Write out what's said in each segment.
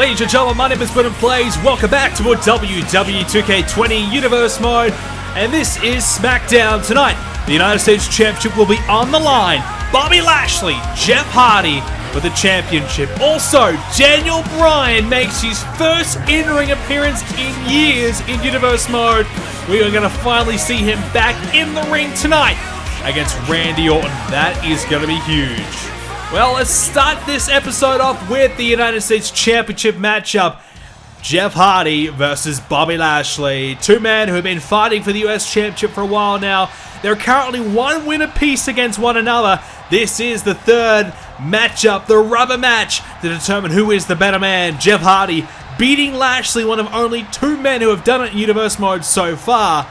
Ladies and gentlemen, my name is BrendenPlayz. Welcome back to more WWE 2k20 Universe Mode. And this is Smackdown tonight. The United States Championship will be on the line. Bobby Lashley, Jeff Hardy for the championship. Also, Daniel Bryan makes his first in-ring appearance in years in Universe Mode. We are going to finally see him back in the ring tonight against Randy Orton. That is going to be huge. Well, let's start this episode off with the United States Championship matchup. Jeff Hardy versus Bobby Lashley. Two men who have been fighting for the US Championship for a while now. They're currently one win apiece against one another. This is the third matchup, the rubber match, to determine who is the better man. Jeff Hardy beating Lashley, one of only two men who have done it in Universe Mode so far.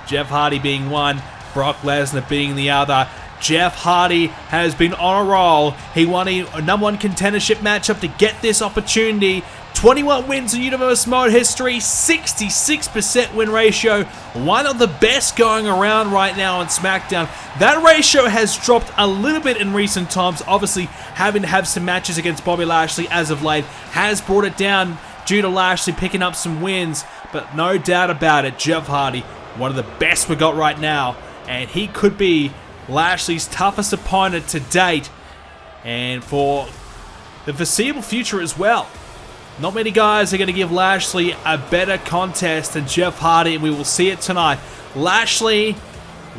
Jeff Hardy being one, Brock Lesnar being the other. Jeff Hardy has been on a roll. He won a #1 contendership matchup to get this opportunity. 21 wins in Universe Mode history, 66% win ratio, one of the best going around right now on Smackdown. That ratio has dropped a little bit in recent times. Obviously, having to have some matches against Bobby Lashley as of late has brought it down due to Lashley picking up some wins. But no doubt about it, Jeff Hardy, one of the best we got right now, and he could be Lashley's toughest opponent to date, and for the foreseeable future as well. Not many guys are going to give Lashley a better contest than Jeff Hardy, and we will see it tonight. Lashley,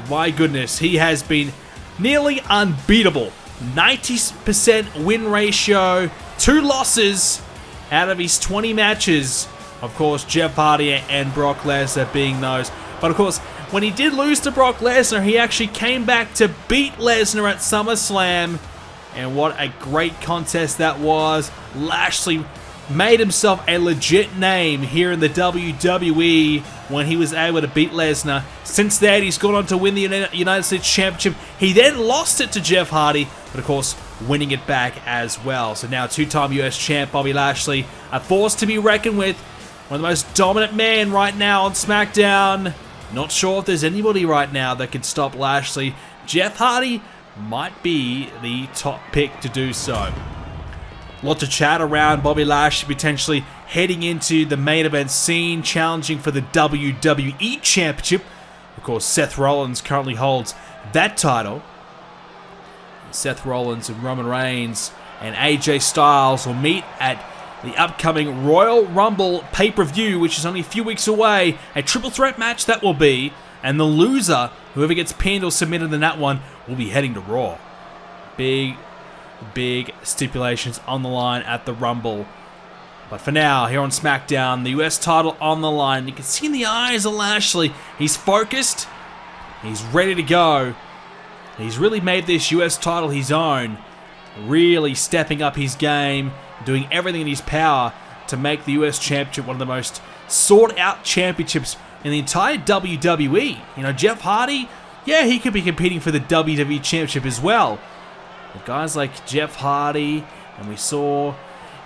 my goodness, he has been nearly unbeatable. 90% win ratio, 2 losses out of his 20 matches. Of course, Jeff Hardy and Brock Lesnar being those. But of course, when he did lose to Brock Lesnar, he actually came back to beat Lesnar at SummerSlam. And what a great contest that was. Lashley made himself a legit name here in the WWE when he was able to beat Lesnar. Since then, he's gone on to win the United States Championship. He then lost it to Jeff Hardy, but of course, winning it back as well. So now two-time US champ Bobby Lashley, a force to be reckoned with. One of the most dominant men right now on SmackDown. Not sure if there's anybody right now that can stop Lashley. Jeff Hardy might be the top pick to do so. Lots of chat around Bobby Lashley potentially heading into the main event scene, challenging for the WWE Championship. Of course, Seth Rollins currently holds that title. Seth Rollins and Roman Reigns and AJ Styles will meet at the upcoming Royal Rumble pay-per-view, which is only a few weeks away. A triple threat match that will be. And the loser, whoever gets pinned or submitted in that one, will be heading to Raw. Big stipulations on the line at the Rumble. But for now, here on SmackDown, the US title on the line. You can see in the eyes of Lashley, he's focused. He's ready to go. He's really made this US title his own. Really stepping up his game, doing everything in his power to make the US Championship one of the most sought-out championships in the entire WWE. You know, Jeff Hardy, yeah, he could be competing for the WWE Championship as well. But guys like Jeff Hardy, and we saw,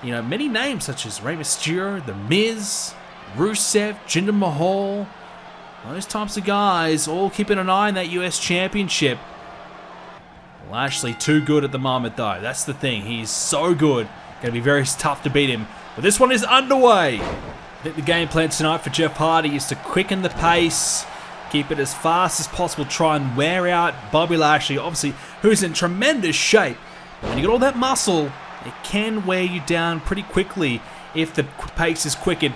you know, many names such as Rey Mysterio, The Miz, Rusev, Jinder Mahal, those types of guys all keeping an eye on that US Championship. Lashley too good at the moment though. That's the thing. He's so good. Going to be very tough to beat him. But this one is underway. I think the game plan tonight for Jeff Hardy is to quicken the pace, keep it as fast as possible, try and wear out Bobby Lashley, obviously, who's in tremendous shape. When you got all that muscle, it can wear you down pretty quickly if the pace is quickened.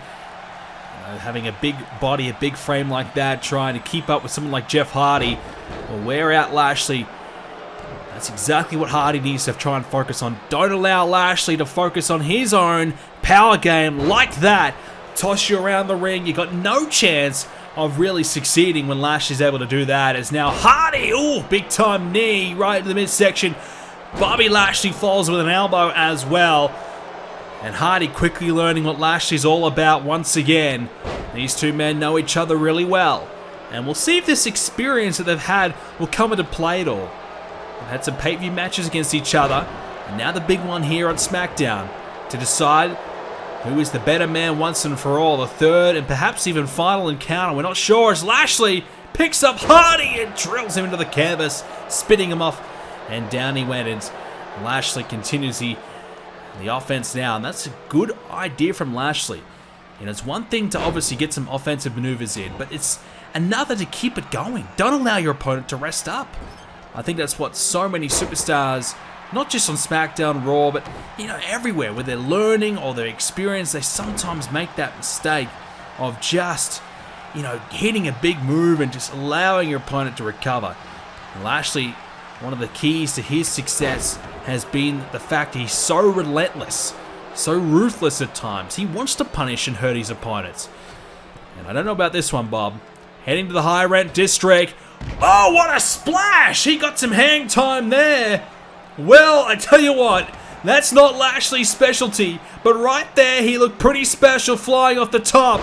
Having a big body, a big frame like that, trying to keep up with someone like Jeff Hardy will wear out Lashley. That's exactly what Hardy needs to try and focus on. Don't allow Lashley to focus on his own power game like that. Toss you around the ring. You got no chance of really succeeding when Lashley's able to do that. As now Hardy, ooh, big time knee right in the midsection. Bobby Lashley falls with an elbow as well. And Hardy quickly learning what Lashley's all about once again. These two men know each other really well. And we'll see if this experience that they've had will come into play at all. They've had some pay-per-view matches against each other, and now the big one here on SmackDown to decide who is the better man once and for all. The third and perhaps even final encounter, we're not sure, as Lashley picks up Hardy and drills him into the canvas, spitting him off, and down he went. And Lashley continues The offense now, and that's a good idea from Lashley. And it's one thing to obviously get some offensive maneuvers in, but it's another to keep it going. Don't allow your opponent to rest up. I think that's what so many superstars, not just on Smackdown, Raw, but everywhere, where they're learning or they're experienced, they sometimes make that mistake of just, hitting a big move and just allowing your opponent to recover. And Lashley, one of the keys to his success has been the fact he's so relentless, so ruthless at times. He wants to punish and hurt his opponents. And I don't know about this one, Bob. Heading to the high rent district. Oh, what a splash! He got some hang time there. Well, I tell you what, that's not Lashley's specialty, but right there he looked pretty special flying off the top.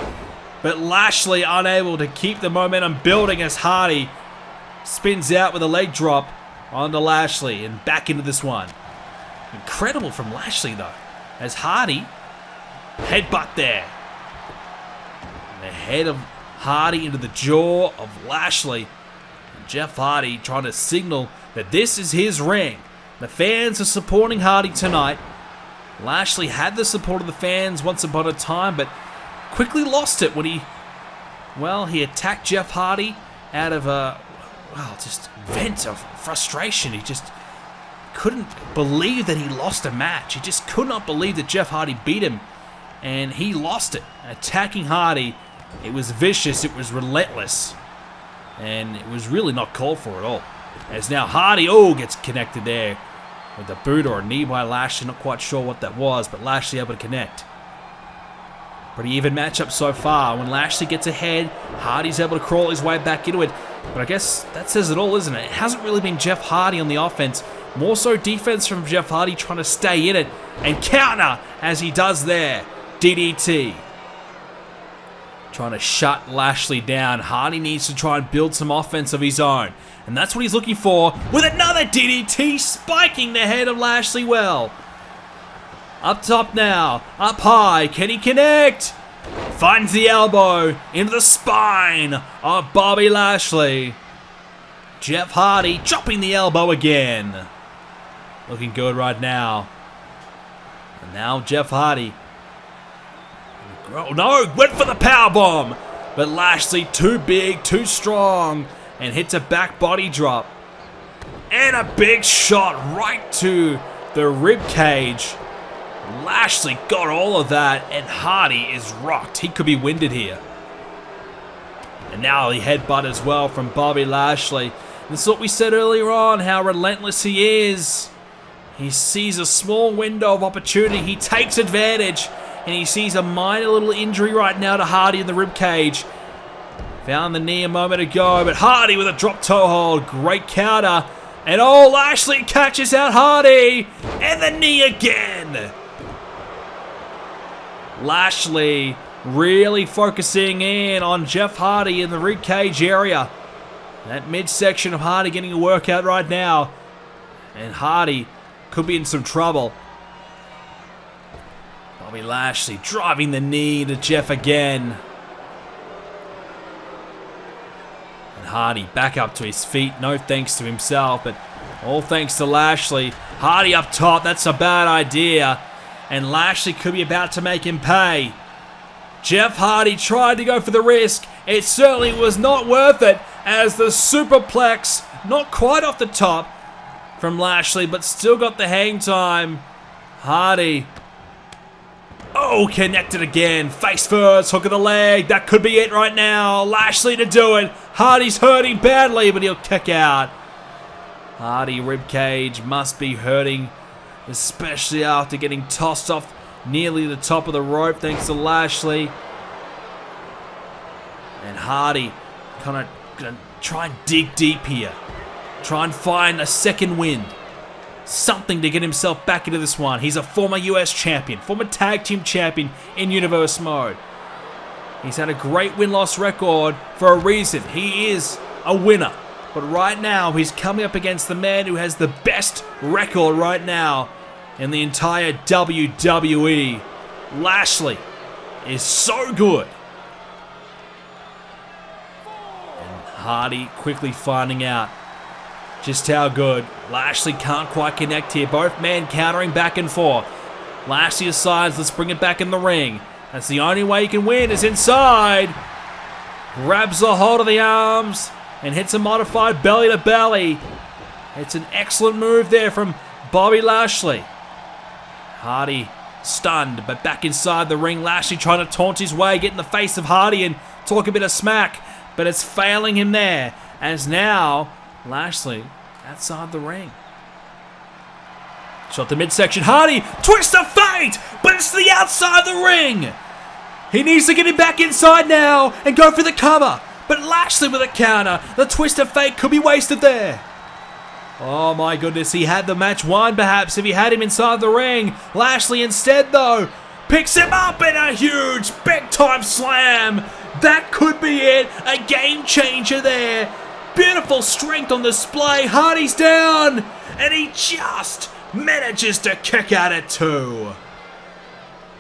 But Lashley unable to keep the momentum building as Hardy spins out with a leg drop onto Lashley and back into this one. Incredible from Lashley though, as Hardy headbutt there. And the head of Hardy into the jaw of Lashley. And Jeff Hardy trying to signal that this is his ring. The fans are supporting Hardy tonight. Lashley had the support of the fans once upon a time, but quickly lost it when he attacked Jeff Hardy out of a, just vent of frustration. He just couldn't believe that he lost a match. He just could not believe that Jeff Hardy beat him, and he lost it. Attacking Hardy, it was vicious, it was relentless, and it was really not called for at all. As now Hardy, gets connected there with a boot or a knee by Lashley. Not quite sure what that was, but Lashley able to connect. Pretty even matchup so far. When Lashley gets ahead, Hardy's able to crawl his way back into it. But I guess that says it all, isn't it? It hasn't really been Jeff Hardy on the offense. More so defense from Jeff Hardy trying to stay in it and counter as he does there. DDT. Trying to shut Lashley down. Hardy needs to try and build some offense of his own. And that's what he's looking for with another DDT, spiking the head of Lashley well. Up top now, up high, can he connect? Finds the elbow into the spine of Bobby Lashley. Jeff Hardy dropping the elbow again. Looking good right now. And now Jeff Hardy. Oh no, went for the powerbomb. But Lashley too big, too strong. And hits a back body drop. And a big shot right to the rib cage. Lashley got all of that, and Hardy is rocked. He could be winded here. And now the headbutt as well from Bobby Lashley. This is what we said earlier on, how relentless he is. He sees a small window of opportunity. He takes advantage, and he sees a minor little injury right now to Hardy in the rib cage. Found the knee a moment ago, but Hardy with a drop toe hold. Great counter. And Lashley catches out Hardy. And the knee again. Lashley really focusing in on Jeff Hardy in the rib cage area. That midsection of Hardy getting a workout right now. And Hardy could be in some trouble. Bobby Lashley driving the knee to Jeff again. And Hardy back up to his feet. No thanks to himself, but all thanks to Lashley. Hardy up top, that's a bad idea. And Lashley could be about to make him pay. Jeff Hardy tried to go for the risk. It certainly was not worth it, as the superplex, not quite off the top from Lashley, but still got the hang time. Hardy. Connected again. Face first, hook of the leg. That could be it right now. Lashley to do it. Hardy's hurting badly, but he'll kick out. Hardy ribcage must be hurting, especially after getting tossed off nearly the top of the rope thanks to Lashley. And Hardy kind of gonna try and dig deep here. Try and find a second wind. Something to get himself back into this one. He's a former US champion, former tag team champion in Universe mode. He's had a great win-loss record for a reason. He is a winner. But right now, he's coming up against the man who has the best record right now in the entire WWE. Lashley is so good. And Hardy quickly finding out just how good. Lashley can't quite connect here. Both men countering back and forth. Lashley decides, let's bring it back in the ring. That's the only way you can win, is inside. Grabs a hold of the arms and hits a modified belly to belly. It's an excellent move there from Bobby Lashley. Hardy stunned, but back inside the ring. Lashley trying to taunt his way, get in the face of Hardy and talk a bit of smack, but it's failing him there, as now Lashley outside the ring. Shot to midsection. Hardy, twist of fate, but it's to the outside the ring. He needs to get him back inside now and go for the cover, but Lashley with a counter. The twist of fate could be wasted there. Oh my goodness, he had the match won perhaps if he had him inside the ring. Lashley instead though, picks him up in a huge big time slam. That could be it, a game changer there. Beautiful strength on display. Hardy's down and he just manages to kick at it too.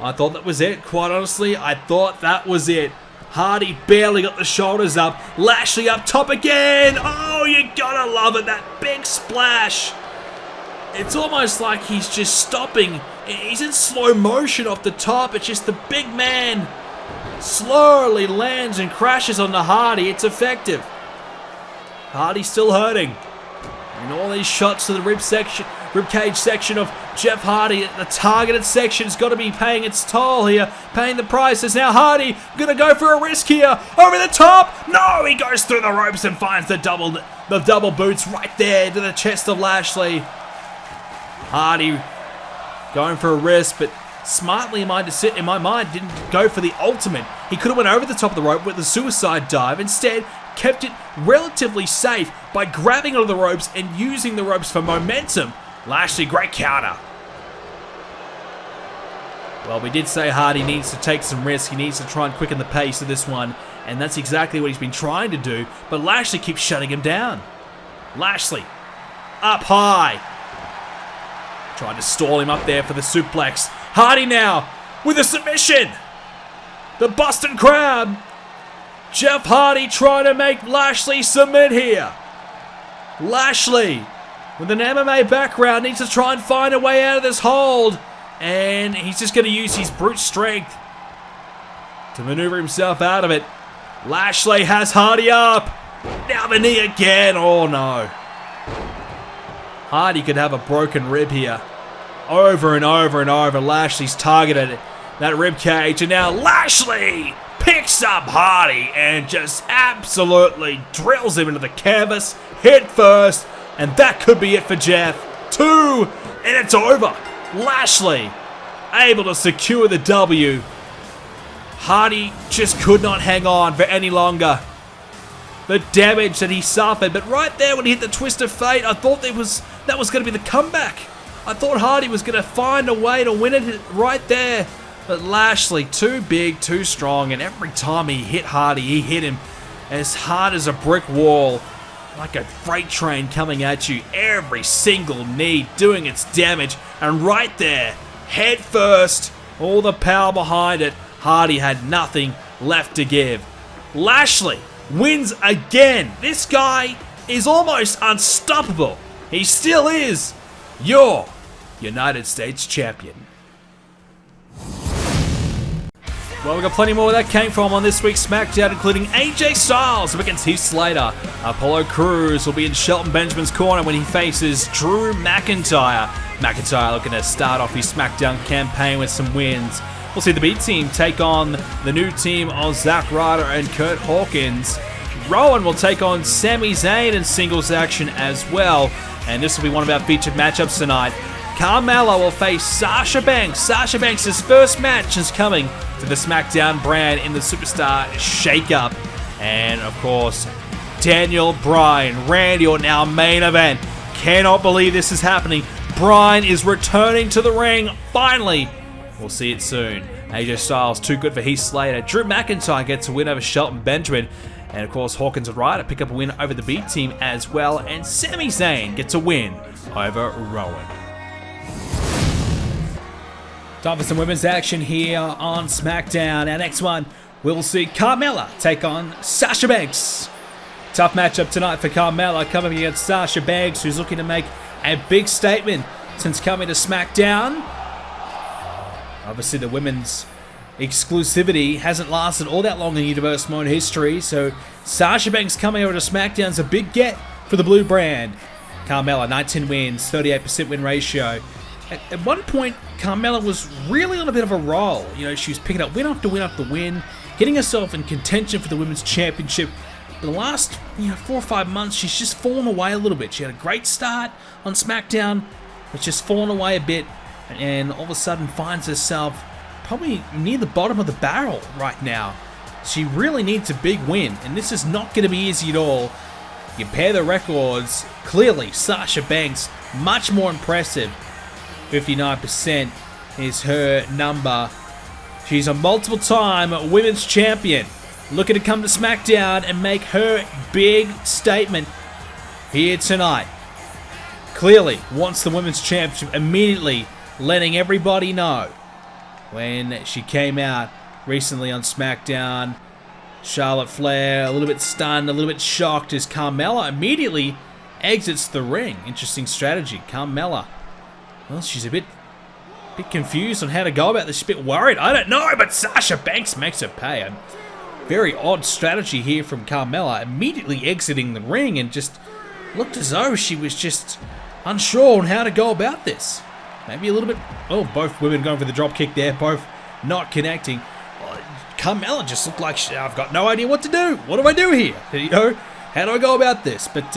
I thought that was it, quite honestly. I thought that was it. Hardy barely got the shoulders up. Lashley up top again. Oh, you gotta love it, that big splash. It's almost like he's just stopping. He's in slow motion off the top. It's just the big man slowly lands and crashes onto Hardy. It's effective. Hardy's still hurting. And all these shots to the ribcage section of Jeff Hardy, the targeted section's got to be paying its toll here, paying the price. As now Hardy gonna go for a risk here, over the top. No, he goes through the ropes and finds the double boots right there to the chest of Lashley. Hardy going for a risk, but smartly in my mind didn't go for the ultimate. He could have went over the top of the rope with the suicide dive. Instead, kept it relatively safe by grabbing onto the ropes and using the ropes for momentum. Lashley, great counter. Well, we did say Hardy needs to take some risk. He needs to try and quicken the pace of this one, and that's exactly what he's been trying to do, but Lashley keeps shutting him down. Lashley, up high. Trying to stall him up there for the suplex. Hardy now with a submission. The Boston Crab. Jeff Hardy trying to make Lashley submit here. Lashley, with an MMA background, needs to try and find a way out of this hold. And he's just going to use his brute strength to maneuver himself out of it. Lashley has Hardy up. Now the knee again. Oh no. Hardy could have a broken rib here. Over and over and over, Lashley's targeted that rib cage. And now Lashley picks up Hardy and just absolutely drills him into the canvas, head first, and that could be it for Jeff. 2, and it's over. Lashley able to secure the W. Hardy just could not hang on for any longer. The damage that he suffered, but right there when he hit the twist of fate, I thought that was going to be the comeback. I thought Hardy was going to find a way to win it right there. But Lashley, too big, too strong, and every time he hit Hardy, he hit him as hard as a brick wall, like a freight train coming at you. Every single knee doing its damage, and right there, head first, all the power behind it, Hardy had nothing left to give. Lashley wins again. This guy is almost unstoppable. He still is your United States champion. Well, we've got plenty more where that came from on this week's SmackDown, including AJ Styles up against Heath Slater. Apollo Crews will be in Shelton Benjamin's corner when he faces Drew McIntyre. McIntyre looking to start off his SmackDown campaign with some wins. We'll see the B team take on the new team of Zack Ryder and Kurt Hawkins. Rowan will take on Sami Zayn in singles action as well. And this will be one of our featured matchups tonight. Carmella will face Sasha Banks. Sasha Banks' first match is coming to the SmackDown brand in the Superstar Shake-Up. And, of course, Daniel Bryan, Randy Orton, our main event. Cannot believe this is happening. Bryan is returning to the ring, finally. We'll see it soon. AJ Styles, too good for Heath Slater. Drew McIntyre gets a win over Shelton Benjamin. And, of course, Hawkins and Ryder pick up a win over the B team as well. And Sami Zayn gets a win over Rowan. Time for some women's action here on SmackDown. Our next one, we'll see Carmella take on Sasha Banks. Tough matchup tonight for Carmella, coming against Sasha Banks, who's looking to make a big statement since coming to SmackDown. Obviously, the women's exclusivity hasn't lasted all that long in Universe Mode history, so Sasha Banks coming over to SmackDown is a big get for the blue brand. Carmella, 19 wins, 38% win ratio. At one point, Carmella was really on a bit of a roll. You know, she was picking up win after win after win, getting herself in contention for the Women's Championship. For the last 4 or 5 months, she's just fallen away a little bit. She had a great start on SmackDown, but just fallen away a bit, and all of a sudden finds herself probably near the bottom of the barrel right now. She really needs a big win, and this is not going to be easy at all. You compare the records, clearly Sasha Banks, much more impressive. 59% is her number. She's a multiple-time women's champion, looking to come to SmackDown and make her big statement here tonight. Clearly wants the women's championship, immediately letting everybody know. When she came out recently on SmackDown, Charlotte Flair a little bit stunned, a little bit shocked as Carmella immediately exits the ring. Interesting strategy. Carmella, well, she's a bit confused on how to go about this. She's a bit worried. I don't know, but Sasha Banks makes her pay. A very odd strategy here from Carmella, immediately exiting the ring, and just looked as though she was just unsure on how to go about this. Maybe a little bit... Oh, both women going for the drop kick there, both not connecting. Carmella just looked like, I've got no idea what to do. What do I do here? How do I go about this? But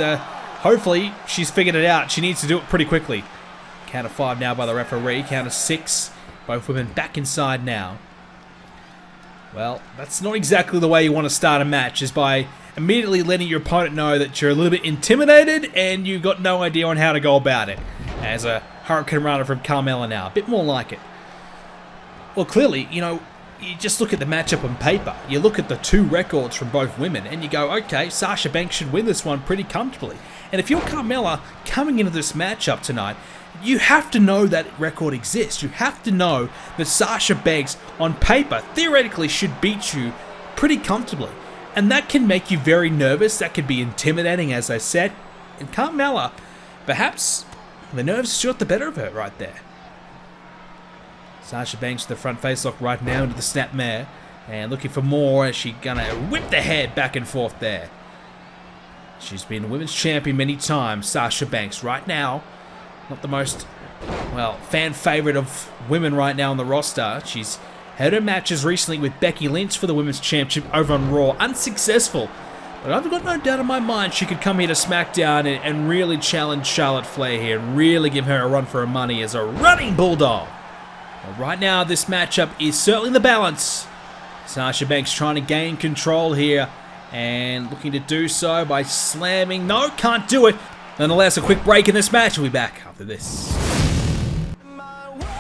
hopefully she's figured it out. She needs to do it pretty quickly. Count of 5 now by the referee. Count of 6. Both women back inside now. Well, that's not exactly the way you want to start a match, is by immediately letting your opponent know that you're a little bit intimidated and you've got no idea on how to go about it. As a Hurricane Runner from Carmella now. A bit more like it. Well, clearly, you just look at the matchup on paper. You look at the 2 records from both women and you go, okay, Sasha Banks should win this one pretty comfortably. And if you're Carmella coming into this matchup tonight, you have to know that record exists. You have to know that Sasha Banks, on paper, theoretically should beat you pretty comfortably. And that can make you very nervous. That could be intimidating, as I said. And Carmella, perhaps the nerves shot the better of her right there. Sasha Banks with the front face lock right now into the snapmare. And looking for more as she's gonna whip the head back and forth there. She's been women's champion many times, Sasha Banks. Right now, not the most, well, fan favorite of women right now on the roster. She's had her matches recently with Becky Lynch for the women's championship over on Raw. Unsuccessful. But I've got no doubt in my mind she could come here to SmackDown and really challenge Charlotte Flair here and really give her a run for her money as a running bulldog. But right now, this matchup is certainly the balance. Sasha Banks trying to gain control here and looking to do so by slamming. No, can't do it. Nonetheless, a quick break in this match. We'll be back after this.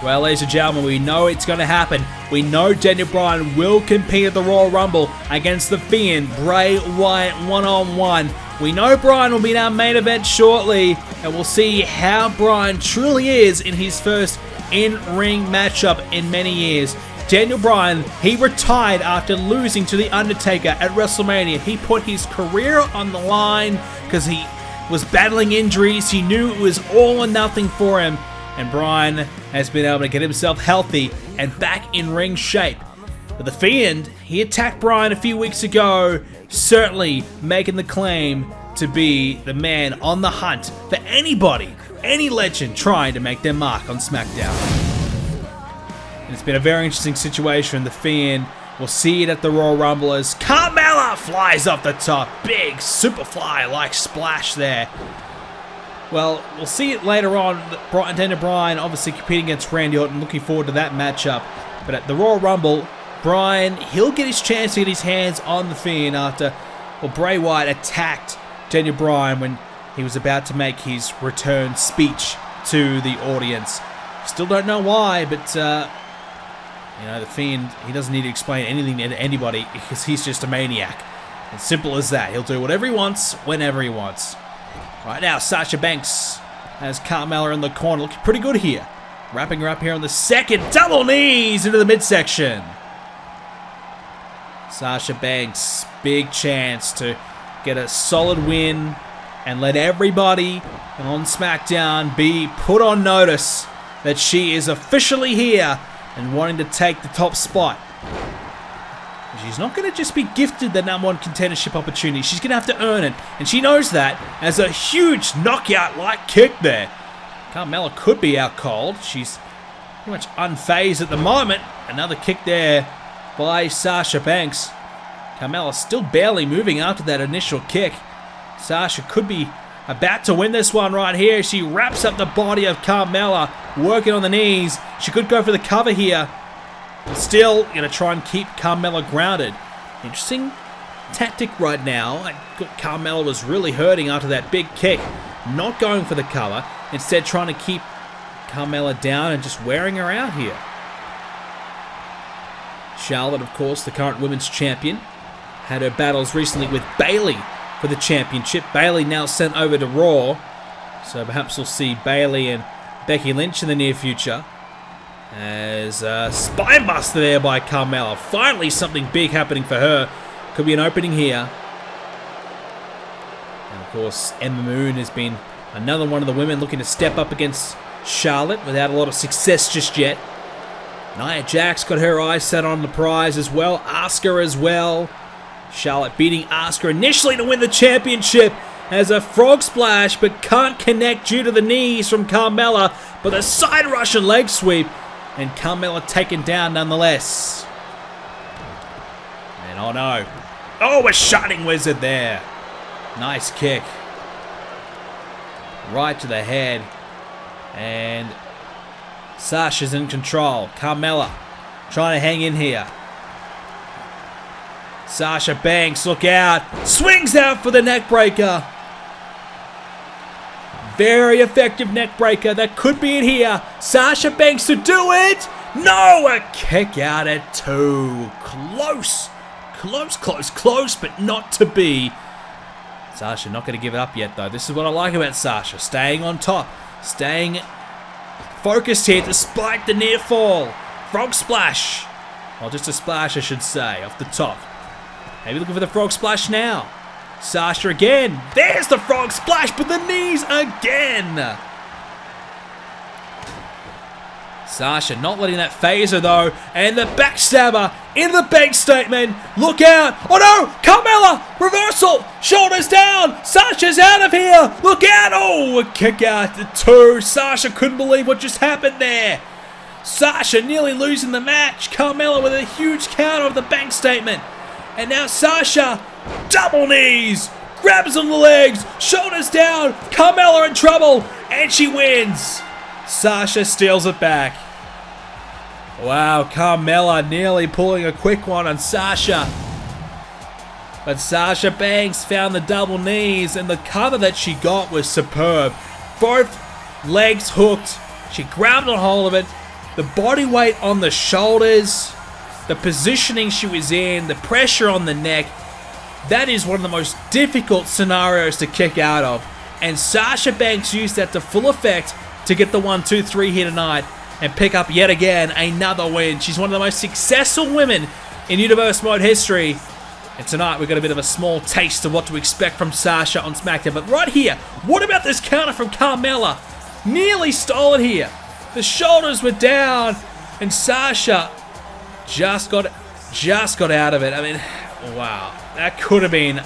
Well, ladies and gentlemen, we know it's going to happen. We know Daniel Bryan will compete at the Royal Rumble against the Fiend, Bray Wyatt, one-on-one. We know Bryan will be in our main event shortly, and we'll see how Bryan truly is in his first in-ring matchup in many years. Daniel Bryan, he retired after losing to The Undertaker at WrestleMania. He put his career on the line because he was battling injuries. He knew it was all or nothing for him. And Bryan has been able to get himself healthy and back in ring shape. But the Fiend, he attacked Bryan a few weeks ago, certainly making the claim to be the man on the hunt for anybody, any legend trying to make their mark on SmackDown. And it's been a very interesting situation. The Fiend will see it at the Royal Rumble as Carmella flies up the top. Big Superfly-like splash there. Well, we'll see it later on. Daniel Bryan obviously competing against Randy Orton. Looking forward to that matchup. But at the Royal Rumble, Bryan, he'll get his chance to get his hands on the Fiend after Bray Wyatt attacked Daniel Bryan when he was about to make his return speech to the audience. Still don't know why, but the Fiend, he doesn't need to explain anything to anybody because he's just a maniac. As simple as that. He'll do whatever he wants, whenever he wants. Right now, Sasha Banks has Carmella in the corner. Looking pretty good here. Wrapping her up here on the second. Double knees into the midsection. Sasha Banks, big chance to get a solid win and let everybody on SmackDown be put on notice that she is officially here and wanting to take the top spot. She's not going to just be gifted the #1 contendership opportunity. She's going to have to earn it, and she knows that as a huge knockout-like kick there. Carmella could be out cold. She's pretty much unfazed at the moment. Another kick there by Sasha Banks. Carmella still barely moving after that initial kick. Sasha could be about to win this one right here. She wraps up the body of Carmella, working on the knees. She could go for the cover here. Still going to try and keep Carmella grounded. Interesting tactic right now. Carmella was really hurting after that big kick. Not going for the cover. Instead trying to keep Carmella down and just wearing her out here. Charlotte, of course, the current women's champion, had her battles recently with Bayley for the championship. Bayley now sent over to Raw. So perhaps we'll see Bayley and Becky Lynch in the near future. As a spinebuster there by Carmella. Finally something big happening for her. Could be an opening here. And of course, Emma Moon has been another one of the women looking to step up against Charlotte without a lot of success just yet. Nia Jax got her eyes set on the prize as well. Asuka as well. Charlotte beating Asuka initially to win the championship as a frog splash, but can't connect due to the knees from Carmella. But the side Russian leg sweep. And Carmella taken down nonetheless. And oh no. Oh, a Shining Wizard there. Nice kick. Right to the head. And Sasha's in control. Carmella trying to hang in here. Sasha Banks, look out. Swings out for the neck breaker. Very effective neck breaker. That could be it here. Sasha Banks to do it. No, a kick out at 2. Close. Close, but not to be. Sasha not going to give it up yet, though. This is what I like about Sasha. Staying on top. Staying focused here despite the near fall. Frog splash. Well, just a splash, I should say, off the top. Maybe looking for the frog splash now. Sasha again. There's the frog splash, but the knees again. Sasha not letting that phase her, though. And the backstabber in the bank statement. Look out. Oh, no. Carmella. Reversal. Shoulders down. Sasha's out of here. Look out. Oh, a kick out to 2. Sasha couldn't believe what just happened there. Sasha nearly losing the match. Carmella with a huge counter of the bank statement. And now Sasha, double knees, grabs on the legs, shoulders down, Carmella in trouble, and she wins. Sasha steals it back. Wow, Carmella nearly pulling a quick one on Sasha. But Sasha Banks found the double knees, and the cover that she got was superb. Both legs hooked, she grabbed a hold of it, the body weight on the shoulders, the positioning she was in, the pressure on the neck. That is one of the most difficult scenarios to kick out of. And Sasha Banks used that to full effect to get the 1-2-3 here tonight and pick up yet again another win. She's one of the most successful women in Universe Mode history. And tonight we've got a bit of a small taste of what to expect from Sasha on Smackdown. But right here, what about this counter from Carmella? Nearly stole it here. The shoulders were down and Sasha just got out of it. I mean, wow. That could have been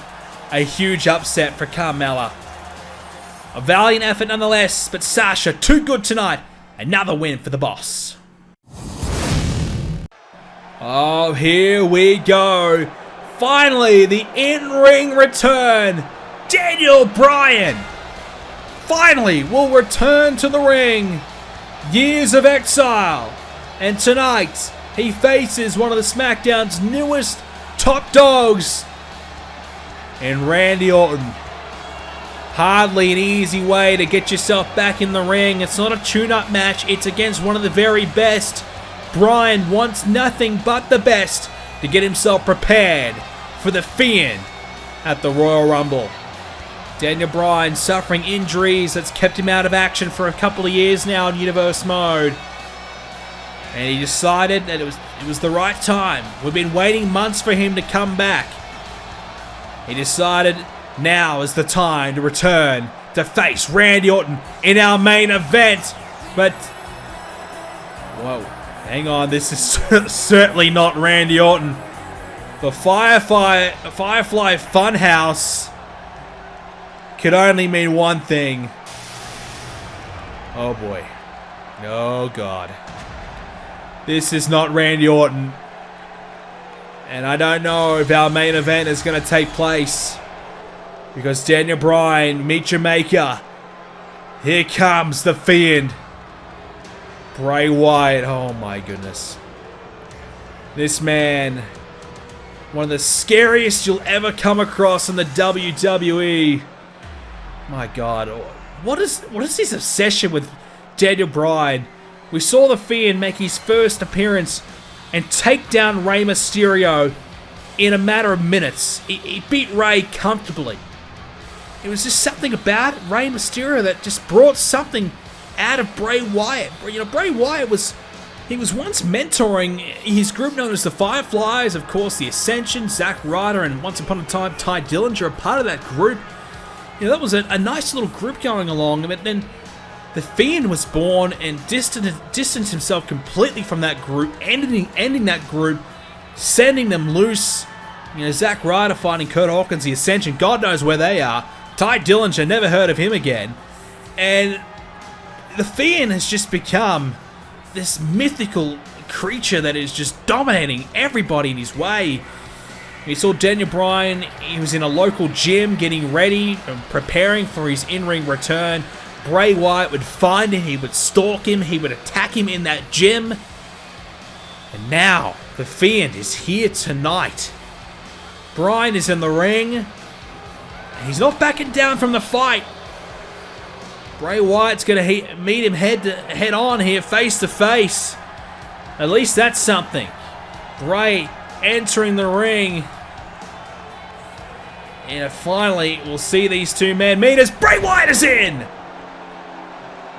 a huge upset for Carmella. A valiant effort nonetheless, but Sasha too good tonight. Another win for the boss. Oh, here we go. Finally, the in-ring return. Daniel Bryan finally will return to the ring. Years of exile. And tonight, he faces one of the SmackDown's newest top dogs in Randy Orton. Hardly an easy way to get yourself back in the ring. It's not a tune-up match. It's against one of the very best. Bryan wants nothing but the best to get himself prepared for the Fiend at the Royal Rumble. Daniel Bryan suffering injuries that's kept him out of action for a couple of years now in Universe Mode. And he decided that it was the right time. We've been waiting months for him to come back. He decided now is the time to return to face Randy Orton in our main event. But, whoa, Hang on, this is certainly not Randy Orton. The Firefly Funhouse could only mean one thing. Oh boy. Oh god. This is not Randy Orton. And I don't know if our main event is going to take place. Because Daniel Bryan, meet your maker. Here comes the Fiend. Bray Wyatt. Oh my goodness. This man, one of the scariest you'll ever come across in the WWE. My god. What is this obsession with Daniel Bryan? We saw the Fiend make his first appearance and take down Rey Mysterio in a matter of minutes. He beat Rey comfortably. It was just something about Rey Mysterio that just brought something out of Bray Wyatt. You know, Bray Wyatt was once mentoring his group known as the Fireflies, of course, the Ascension, Zack Ryder, and once upon a time, Ty Dillinger, a part of that group. You know, that was a nice little group going along, but then the Fiend was born and distanced himself completely from that group, ending that group, sending them loose. You know, Zack Ryder fighting Kurt Hawkins, the Ascension, God knows where they are. Ty Dillinger, never heard of him again. And the Fiend has just become this mythical creature that is just dominating everybody in his way. We saw Daniel Bryan, he was in a local gym getting ready and preparing for his in-ring return. Bray Wyatt would find him, he would stalk him, he would attack him in that gym. And now, the Fiend is here tonight. Bryan is in the ring. He's not backing down from the fight. Bray Wyatt's going to meet him head on here, face to face. At least that's something. Bray entering the ring. And finally, we'll see these two men meet as Bray Wyatt is in.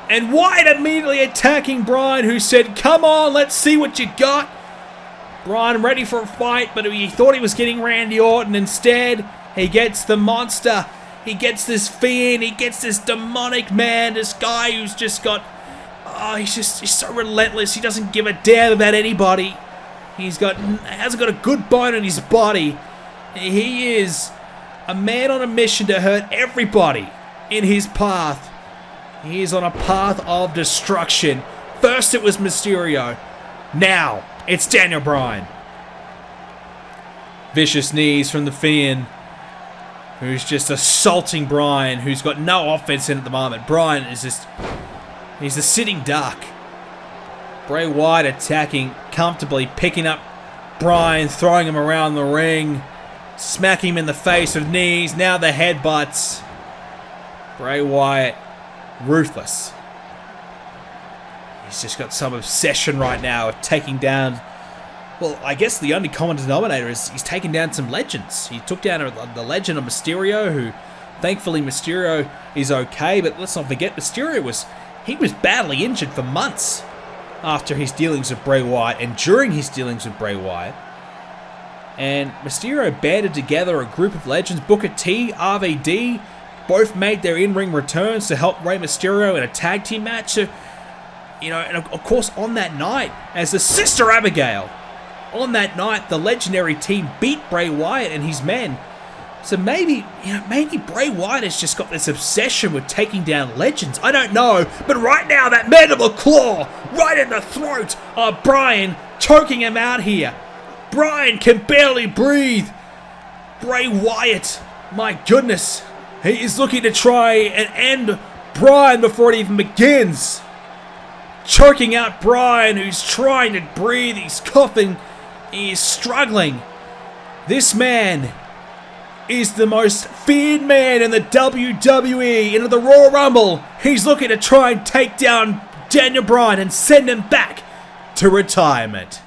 And Wyatt immediately attacking Bryan, who said, "Come on, let's see what you got." Bryan ready for a fight, but he thought he was getting Randy Orton. Instead, he gets the monster. He gets this Fiend. He gets this demonic man. This guy who's just got... Oh, he's so relentless. He doesn't give a damn about anybody. Hasn't got a good bone in his body. He is a man on a mission to hurt everybody in his path. He is on a path of destruction. First it was Mysterio. Now it's Daniel Bryan. Vicious knees from the Fiend, who's just assaulting Bryan, who's got no offense in at the moment. Bryan is just... He's a sitting duck. Bray Wyatt attacking comfortably, picking up Bryan, throwing him around the ring, smacking him in the face with knees, now the headbutts. Bray Wyatt, ruthless. He's just got some obsession right now of taking down... Well, I guess the only common denominator is he's taken down some legends. He took down the legend of Mysterio, who, thankfully, Mysterio is okay. But let's not forget, Mysterio was badly injured for months after his dealings with Bray Wyatt and during his dealings with Bray Wyatt. And Mysterio banded together a group of legends. Booker T, RVD, both made their in-ring returns to help Rey Mysterio in a tag team match. So, you know, and of course, on that night, as the Sister Abigail, on that night, the legendary team beat Bray Wyatt and his men. So maybe Bray Wyatt has just got this obsession with taking down legends. I don't know, but right now, that mandible claw right in the throat of Bryan, choking him out here. Bryan can barely breathe. Bray Wyatt, my goodness, he is looking to try and end Bryan before it even begins. Choking out Bryan, who's trying to breathe, he's coughing, he's struggling. This man is the most feared man in the WWE, into the Royal Rumble. He's looking to try and take down Daniel Bryan and send him back to retirement.